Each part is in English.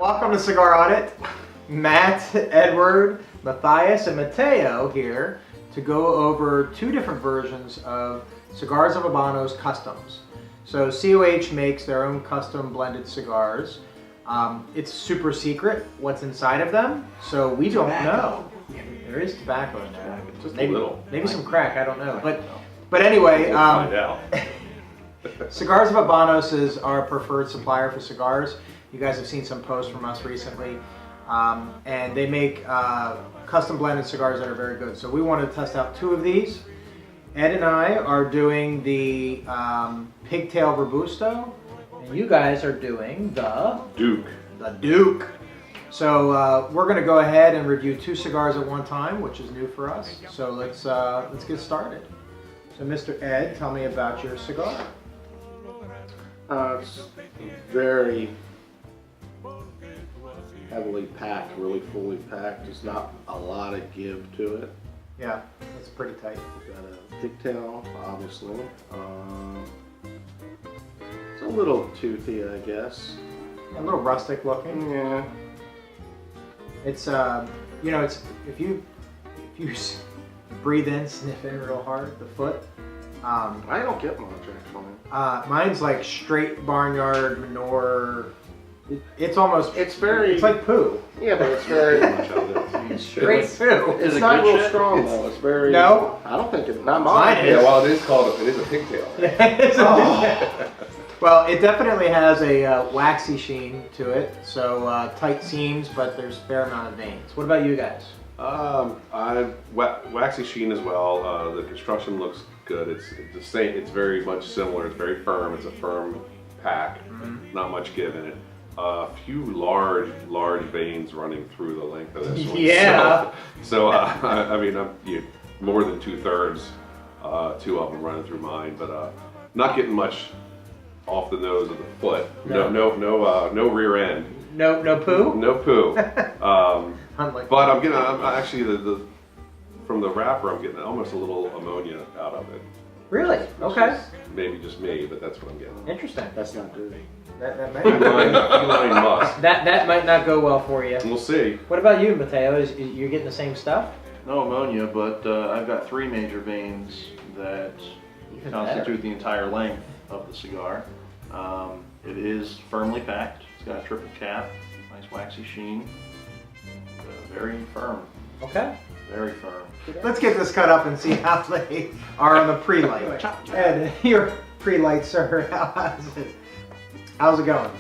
Welcome to Cigar Audit. Matt, Edward, Matthias, and Mateo here to go over two different versions of Cigars of Habanos customs. So COH makes their own custom blended cigars. It's super secret what's inside of them, so we don't know. There is tobacco in there. Just maybe, a little. Maybe some crack, I don't know. But anyway, we'll find out. Cigars of Habanos is our preferred supplier for cigars. You guys have seen some posts from us recently, and they make custom blended cigars that are very good. So we wanted to test out two of these. Ed and I are doing the Pigtail Robusto, and you guys are doing the Duke. The Duke. So we're going to go ahead and review two cigars at one time, which is new for us. So let's get started. So Mr. Ed, tell me about your cigar. It's very heavily packed, really fully packed. There's not a lot of give to it. Yeah, it's pretty tight. We've got a pigtail, obviously. It's a little toothy, I guess. A little rustic looking. Yeah. It's you know, it's if you breathe in, sniff in real hard, the foot. I don't get much actually. Mine's like straight barnyard manure. It's almost. It's very. It's like poo. Yeah, but it's very. Straight poo. It's not real strong though. It's very. No. I don't think it's not mine. Mine Yeah, is. well, it is a pigtail. Well, it definitely has a waxy sheen to it, so tight seams, but there's a fair amount of veins. What about you guys? Waxy sheen as well. The construction looks good. It's the same. It's very much similar. It's very firm. It's a firm pack. Mm-hmm. Not much give in it. A few large veins running through the length of this one. Yeah. So I mean, more than 2/3. Two of them running through mine, but not getting much off the nose of the foot. No rear end. No poo. No poo. But Unlike I'm actually the from the wrapper, I'm getting almost a little ammonia out of it. Really? Okay. Maybe just me, but that's what I'm getting. Interesting. That's not good. That might Feline musk. that might not go well for you. We'll see. What about you, Mateo? You're getting the same stuff? No ammonia, but I've got three major veins that Even constitute better. the entire length of the cigar. It is firmly packed. It's got a triple cap, nice waxy sheen, very firm, Okay. very firm. Let's get this cut up and see how they are on the pre-light. Ed, your pre-light, sir. How's it going?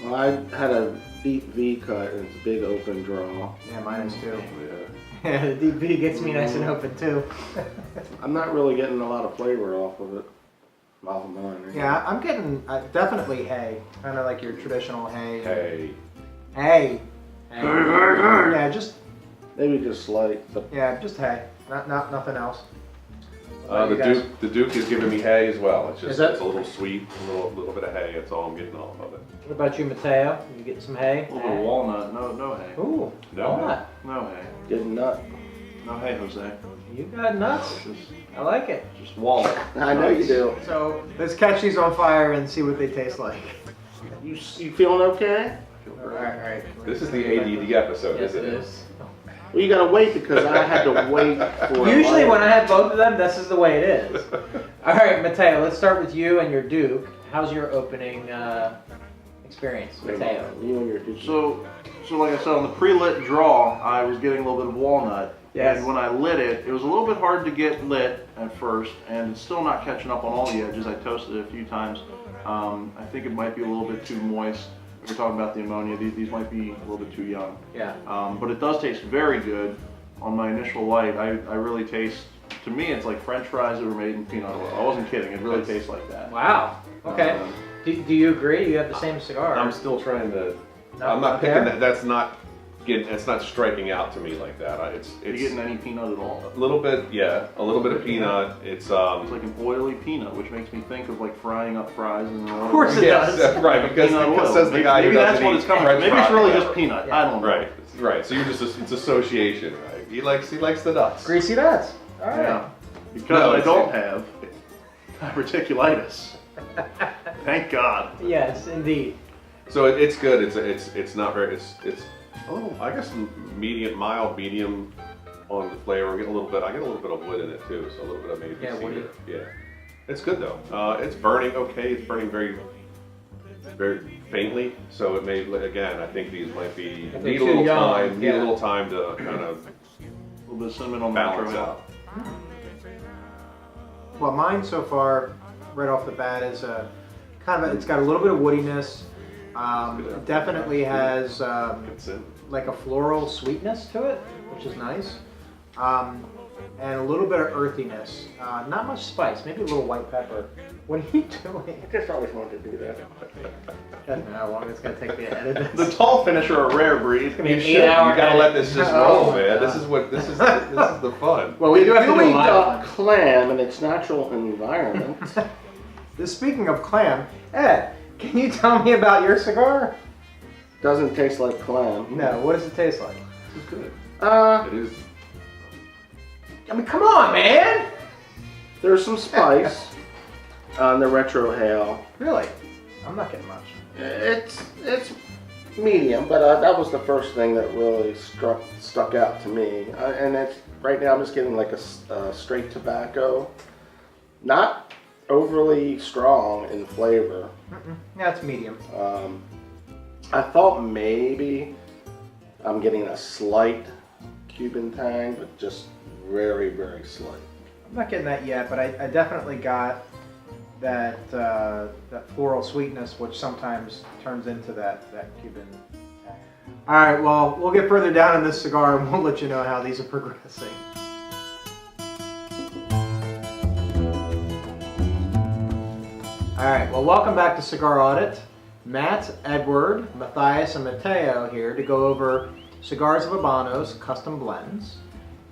Well, I had a deep V cut and it's a big open draw. Yeah, mine is too. Yeah. Yeah, the deep V gets me nice and open too. I'm not really getting a lot of flavor off of it. Off of mine. Right? Yeah, I'm getting definitely hay, kind of like your traditional hay. Hey. Hay. Yeah, just Maybe just slight. But just hay. Not nothing else. What about you guys? The Duke is giving me hay as well. It's Is just that- it's a little sweet, a little bit of hay. That's all I'm getting off of it. What about you, Mateo? You getting some hay? A little walnut, no hay. Ooh, No walnut. No hay. getting nut. No hay, Jose. You got nuts. I like it. Just walnut. I know you do. So let's catch these on fire and see what they taste like. You feeling okay? All right. This is the ADD episode, Yes, isn't it it? is. Well, you gotta wait because I had to wait for. Usually when I have both of them, this is the way it is. All right, Mateo, let's start with you and your Duke. How's your opening experience, Mateo? You and your So like I said, on the pre-lit draw, I was getting a little bit of walnut. Yes. And when I lit it, it was a little bit hard to get lit at first, and it's still not catching up on all the edges. I toasted it a few times. I think it might be a little bit too moist. If we're talking about the ammonia, these might be a little bit too young. Yeah. But it does taste very good. On my initial light, I really taste, to me, it's like French fries that were made in peanut oil. I wasn't kidding. It really tastes like that. Wow. Okay. Do you agree? You have the same cigar. I'm still trying to. Not I'm not there? picking that. That's not getting. It's not striking out to me like that. It's Are you getting any peanut at all? a little bit. Yeah, a little bit of peanut. It's It's like an oily peanut, which makes me think of like frying up fries in oil. Of course it yes, does. Right, because Peanut oil. says the guy who Maybe that's doesn't what eat it's coming French from. Maybe it's really fries. just peanut. Yeah. I don't know. Right. So you're just it's association, right? He likes the nuts. Greasy nuts. All right. Yeah. Because No, I it's- don't have diverticulitis. Thank God. Yes, indeed. So it's good. It's not very. It's a little, I guess, medium, mild, medium on the flavor. I get a little bit of wood in it too, so a little bit of maybe cedar. Yeah, it's good though. It's burning okay. It's burning very, very faintly. So it may, again, I think these might be need a little time. Need a little time to kind of A little bit of cinnamon on the balance trail. out. Well, mine so far, right off the bat, is a kind of it's got a little bit of woodiness. It definitely has like a floral sweetness to it, which is nice, and a little bit of earthiness. Not much spice, maybe a little white pepper. What are you doing? I just always wanted to do that. I don't know how long it's gonna take me to edit The this. tall finisher are a rare breed. It's gonna be You an should. 8-hour You gotta edit. let this just Oh roll, my man. God. This is the fun. Well, we do have to do a Doing live one. clam in its natural environment. Speaking of clam, Ed, can you tell me about your cigar? Doesn't taste like clam. No, what does it taste like? This is good. It is. I mean, come on, man! There's some spice on the retrohale. Really? I'm not getting much. It's medium, but that was the first thing that really stuck out to me. And it's right now I'm just getting like a straight tobacco, not overly strong in flavor. Yeah, it's medium. I thought maybe I'm getting a slight Cuban tang, but just very, very slight. I'm not getting that yet, but I definitely got that that floral sweetness, which sometimes turns into that Cuban. All right, well, we'll get further down in this cigar, and we'll let you know how these are progressing. All right, well, welcome back to Cigar Audit. Matt, Edward, Matthias, and Mateo here to go over Cigars of Habanos custom blends.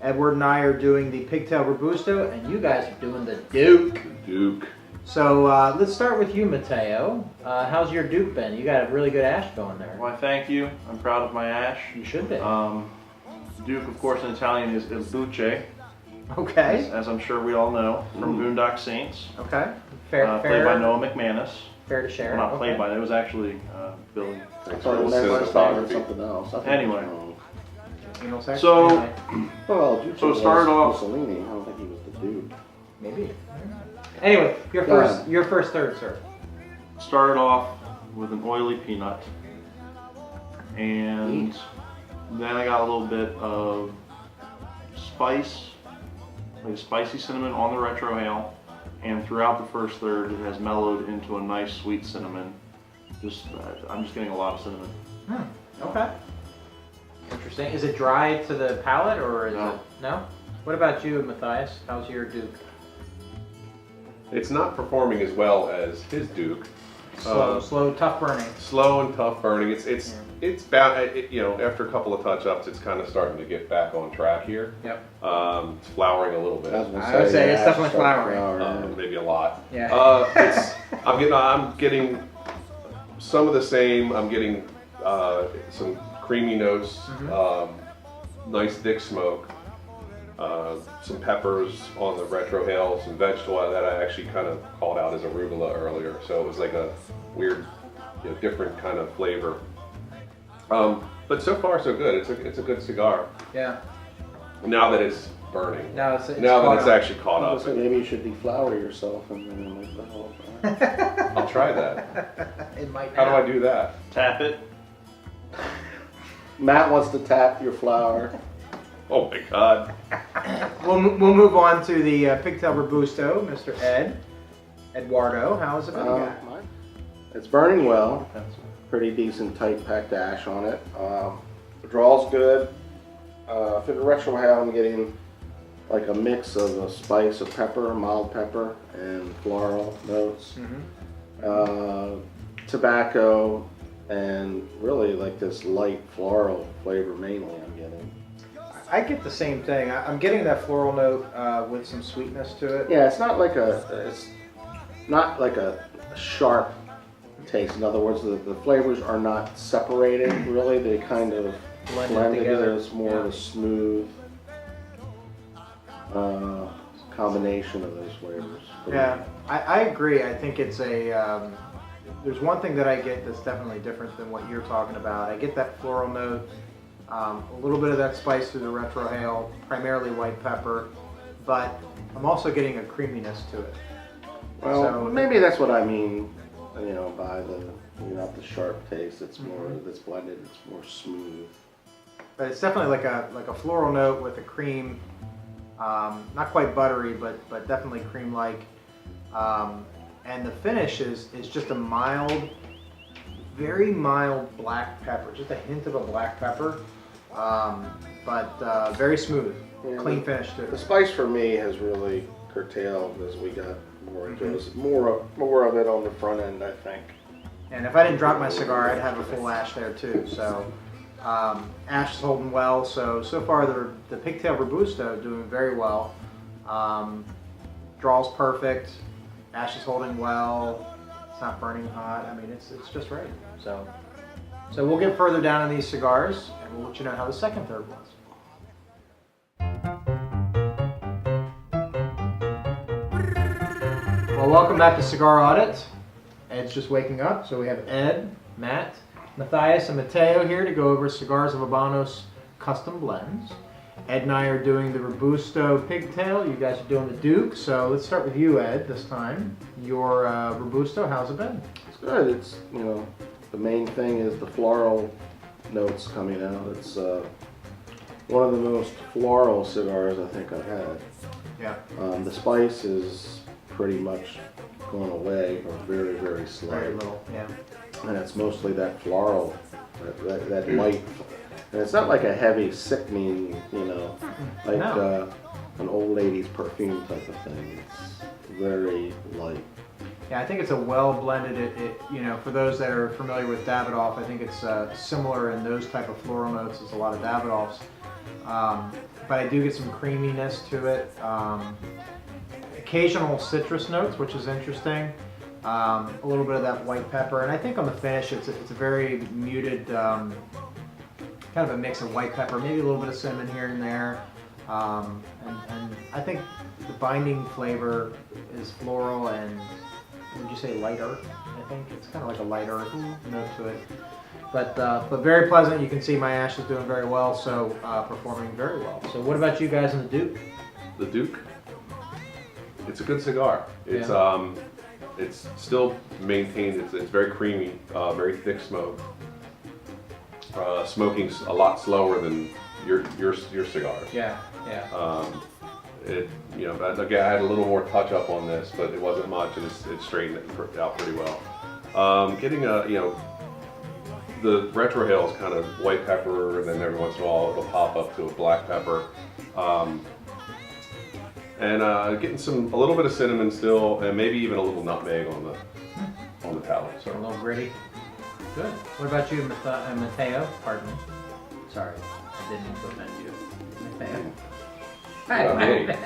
Edward and I are doing the Pigtail Robusto, and you guys are doing the Duke. Duke. So let's start with you, Mateo. How's your Duke been? You got a really good ash going there. Why, thank you. I'm proud of my ash. You should be. Duke, of course, in Italian is Il Duce, Okay. as I'm sure we all know, from Boondock Saints. Okay. Fair. Played by Noah McManus. Fair to share. Well, not played Okay. by, it was actually Billy. I thought something else. Anyway. Anal sex? So- Anyway, Well, Duce So it started off- Mussolini. I don't think he was the dude. maybe. Anyway, your Go first third, sir. Started off with an oily peanut, and then I got a little bit of spice, like spicy cinnamon on the retrohale, and throughout the first third it has mellowed into a nice sweet cinnamon. I'm just getting a lot of cinnamon. Okay. Interesting. Is it dry to the palate, or is No. it no? What about you, Matthias? How's your Duke? It's not performing as well as his Duke. Slow, tough burning. Slow and tough burning. It's bound. After a couple of touch-ups, it's kind of starting to get back on track here. Yep. It's flowering a little bit. I would say it's definitely flowering. Maybe a lot. Yeah. I'm getting some of the same. I'm getting some creamy notes, nice thick smoke, some peppers on the retrohale, some vegetable that I actually kind of called out as arugula earlier. So it was like a weird, different kind of flavor. But so far so good. It's a good cigar. Yeah. Now that it's burning. Now it's Now that it's caught up. actually caught up. So maybe you should deflower yourself and then you'll make the whole thing. I'll try that. It might. How do I do that? Tap it. Matt wants to tap your flower. Oh my God. We'll move on to the Pigtail Robusto, Mr. Eduardo. How has it been? guy? It's burning well. Pretty decent tight packed ash on it. The draw's good. For the retrohale, I'm getting like a mix of a spice of pepper, mild pepper, and floral notes. Tobacco, and really like this light floral flavor mainly I'm getting. I get the same thing. I'm getting that floral note with some sweetness to it. Yeah, it's not like a sharp taste. In other words, the flavors are not separated really. They kind of blend together. It's more of a smooth combination of those flavors. Yeah, I agree. I think it's there's one thing that I get that's definitely different than what you're talking about. I get that floral note, a little bit of that spice through the retrohale, primarily white pepper, but I'm also getting a creaminess to it. Well, So- maybe that's what I mean, you know, by the, not the sharp taste. It's more, that's blended, it's more smooth. But it's definitely like a floral note with a cream, not quite buttery, but definitely cream-like. And the finish is just a mild, very mild black pepper, just a hint of a black pepper, but very smooth, Yeah, clean finish to The it. spice for me has really curtailed as we got more into it. More of it on the front end, I think. And if I didn't drop my cigar, I'd have a full ash there too. So ash is holding well. So far the Pigtail Robusto doing very well. Draw's perfect. Ash is holding well. It's not burning hot. I mean, it's just right. So we'll get further down in these cigars, and we'll let you know how the second third was. Well, welcome back to Cigar Audit. Ed's just waking up, so we have Ed, Matt, Matthias, and Mateo here to go over Cigars of Habanos custom blends. Ed and I are doing the Robusto Pigtail. You guys are doing the Duke. So let's start with you, Ed, this time. Your Robusto, how's it been? It's good. It's, the main thing is the floral notes coming out. It's one of the most floral cigars I think I've had. Yeah. The spice is pretty much gone away, or very, very slight. Very little, yeah. And it's mostly that floral, that light. And it's not like a heavy, sickening, like No. An old lady's perfume type of thing. It's very light. Yeah, I think it's a well blended. For those that are familiar with Davidoff, I think it's similar in those type of floral notes as a lot of Davidoffs. But I do get some creaminess to it. Occasional citrus notes, which is interesting. A little bit of that white pepper, and I think on the finish, it's a very muted, kind of a mix of white pepper, maybe a little bit of cinnamon here and there. And I think the binding flavor is floral and, would you say light earth? I think it's kind of like a light earth note to it. But very pleasant. You can see my ash is doing very well, so performing very well. So what about you guys in the Duke? The Duke, it's a good cigar. It's it's still maintained. It's very creamy, very thick smoke. Smoking's a lot slower than your cigars. Yeah. Again, I had a little more touch up on this, but it wasn't much, and it straightened it out pretty well. Getting the retrohale is kind of white pepper, and then every once in a while it'll pop up to a black pepper. And getting a little bit of cinnamon still, and maybe even a little nutmeg on the palate. So a little gritty. Good. What about you, Mateo? Pardon me. Sorry, I didn't mean to offend you. Mateo. Sorry.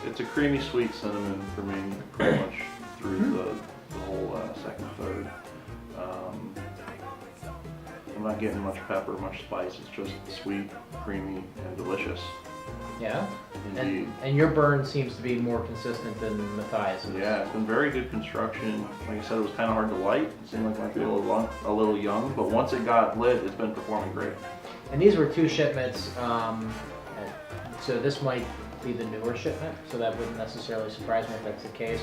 It's a creamy sweet cinnamon for me, pretty much through the whole second third. I'm not getting much pepper, much spice. It's just sweet, creamy, and delicious. Yeah. Indeed. And your burn seems to be more consistent than Matthias. Yeah, it's been very good construction. Like I said, it was kind of hard to light. It seemed like it might be a little young, but once it got lit, it's been performing great. And these were 2 shipments, so this might be the newer shipment, so that wouldn't necessarily surprise me if that's the case.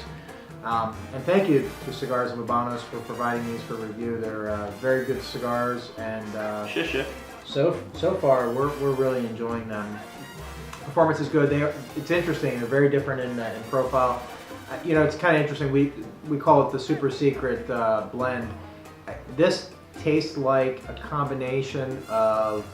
And thank you to Cigars of Habanos for providing these for review. They're very good cigars, and Shish. so far we're really enjoying them. Performance is good. It's interesting. They're very different in profile. It's kind of interesting. We call it the super secret blend. This tastes like a combination of,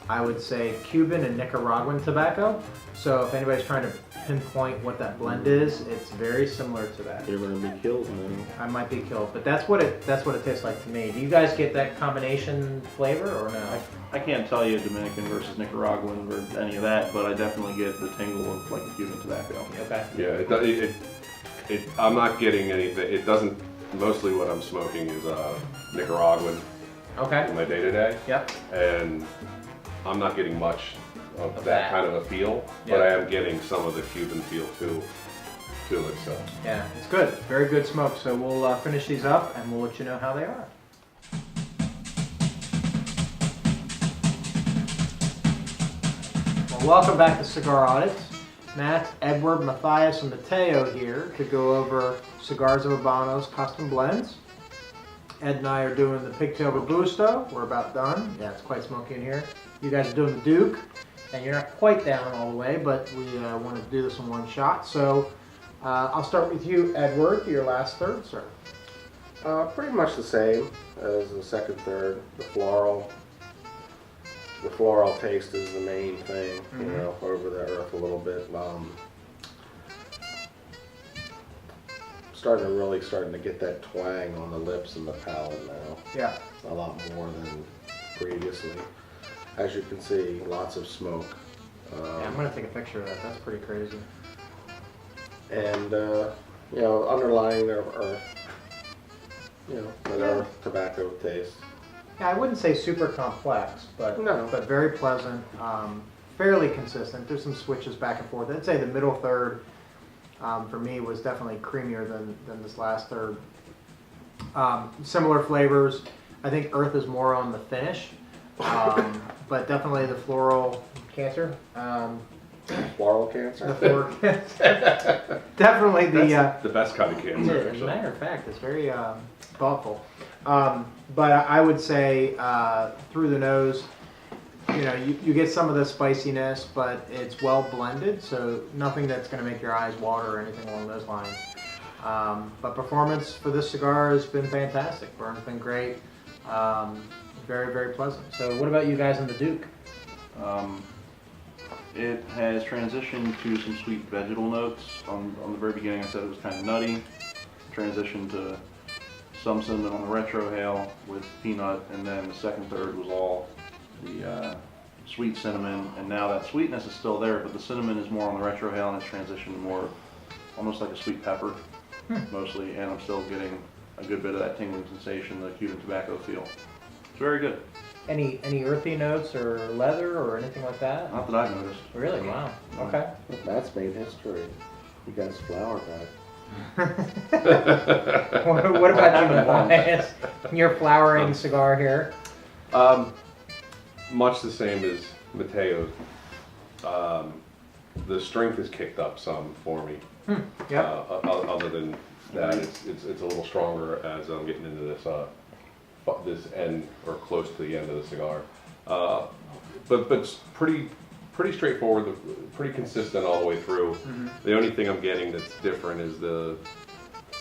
I would say, Cuban and Nicaraguan tobacco. So if anybody's trying to pinpoint what that blend is, it's very similar to that. You're gonna be killed, man. I might be killed, but that's what it tastes like to me. Do you guys get that combination flavor or no? I can't tell you Dominican versus Nicaraguan or any of that, but I definitely get the tingle of like a Cuban tobacco. Okay. Yeah, I'm not getting anything. It doesn't. Mostly what I'm smoking is Nicaraguan Okay. in my day-to-day, Yep. and I'm not getting much of Of that that. kind of a feel, Yeah. but I am getting some of the Cuban feel too. to it. So Yeah, it's good. Very good smoke. So we'll finish these up and we'll let you know how they are. Well, welcome back to Cigar Audit. Matt, Edward, Matthias, and Mateo here to go over Cigars of Habanos custom blends. Ed and I are doing the Pigtail Robusto. We're about done. Yeah, it's quite smoky in here. You guys are doing the Duke, and you're not quite down all the way, but we wanted to do this in one shot. So I'll start with you, Edward, your last third, sir. Pretty much the same as the second third. The floral taste is the main thing, you know, over the earth a little bit. Starting to get that twang on the lips and the palate now. Yeah. A lot more than previously. As you can see, lots of smoke. Yeah, I'm going to take a picture of that. That's pretty crazy. And, you know, underlying their earth, you know, the earth tobacco taste. Yeah, I wouldn't say super complex, but No. but very pleasant, fairly consistent. There's some switches back and forth. I'd say the middle third for me was definitely creamier than this last third. Similar flavors. I think earth is more on the finish, but definitely the floral cancer. Floral cancer? The floral cancer. Definitely that's the best kind of cancer. As a Actually. matter of fact, it's very thoughtful. But I would say through the nose, you know, you get some of the spiciness, but it's well blended, so nothing that's going to make your eyes water or anything along those lines. But performance for this cigar has been fantastic. Burn's been great. Very, very pleasant. So what about you guys in the Duke? It has transitioned to some sweet vegetal notes. On the very beginning I said it was kind of nutty. Transitioned to some cinnamon on the retrohale with peanut, and then the second third was all the sweet cinnamon, and now that sweetness is still there, but the cinnamon is more on the retrohale and it's transitioned to more almost like a sweet pepper mostly, and I'm still getting a good bit of that tingling sensation, the Cuban tobacco feel. It's very good. Any earthy notes or leather or anything like that? Not that I've noticed. Really? Wow. Okay. That's made history. You guys flower back. What about you, Matthias? Your flowering cigar here. Much the same as Mateo's. The strength is kicked up some for me. Yep. Other than that, it's a little stronger as I'm getting into this end or close to the end of the cigar. But it's pretty straightforward, pretty consistent all the way through. The only thing I'm getting that's different is the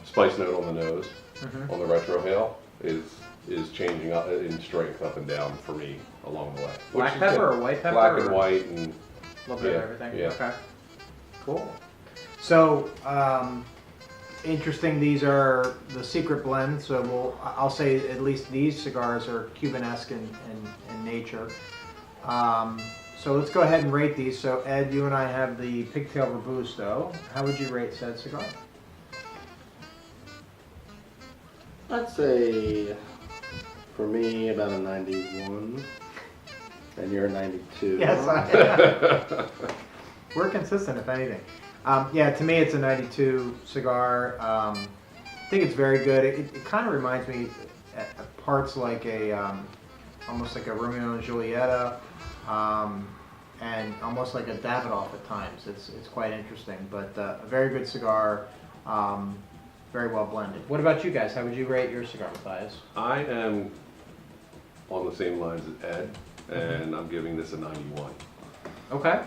spice note on the nose, on the retrohale, is changing up in strength up and down for me along the way. Black pepper or white pepper? Black and white and A little bit of everything. Yeah. Okay. Cool. So, interesting. These are the secret blend. So I'll say at least these cigars are Cuban-esque in nature. So let's go ahead and rate these. So Ed, you and I have the Pigtail Robusto. How would you rate said cigar? I'd say, for me, about a 91. And you're a 92. Yes, we're consistent, if anything. Yeah, to me, it's a 92 cigar. I think it's very good. It kind of reminds me at parts like almost like a Romeo and Julieta, and almost like a Davidoff at times. It's quite interesting, but a very good cigar. Very well blended. What about you guys? How would you rate your cigar, Matthias? I am on the same lines as Ed, and I'm giving this a 91. Okay,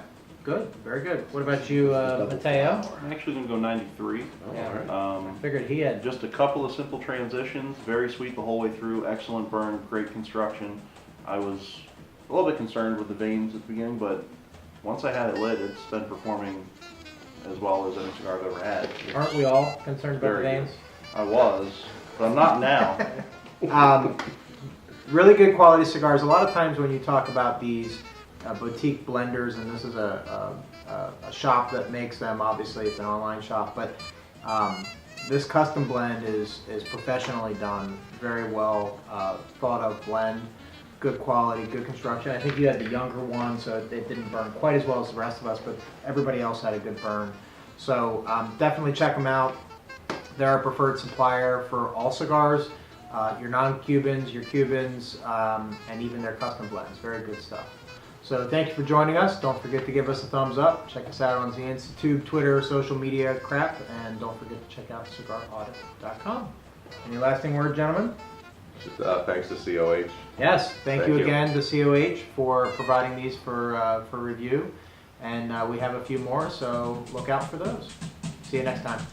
good, very good. What about you, Mateo? I'm actually going to go 93. Yeah, I figured he had Just a couple of simple transitions, very sweet the whole way through, excellent burn, great construction. I was a little bit concerned with the veins at the beginning, but once I had it lit, it's been performing as well as any cigar I've ever had. Aren't we all concerned about the Very veins? I was, but I'm not now. Really good quality cigars. A lot of times when you talk about these boutique blenders, and this is a shop that makes them, obviously it's an online shop, but this custom blend is professionally done, very well thought of blend, good quality, good construction. I think you had the younger one, so it didn't burn quite as well as the rest of us, but everybody else had a good burn. So definitely check them out. They're our preferred supplier for all cigars, your non-Cubans, your Cubans, and even their custom blends. Very good stuff. So thank you for joining us. Don't forget to give us a thumbs up. Check us out on the Institute, Twitter, social media crap, and don't forget to check out CigarAudit.com. Any lasting word, gentlemen? Just, thanks to COH. Yes, thank you you. again to COH for providing these for review. And we have a few more, so look out for those. See you next time.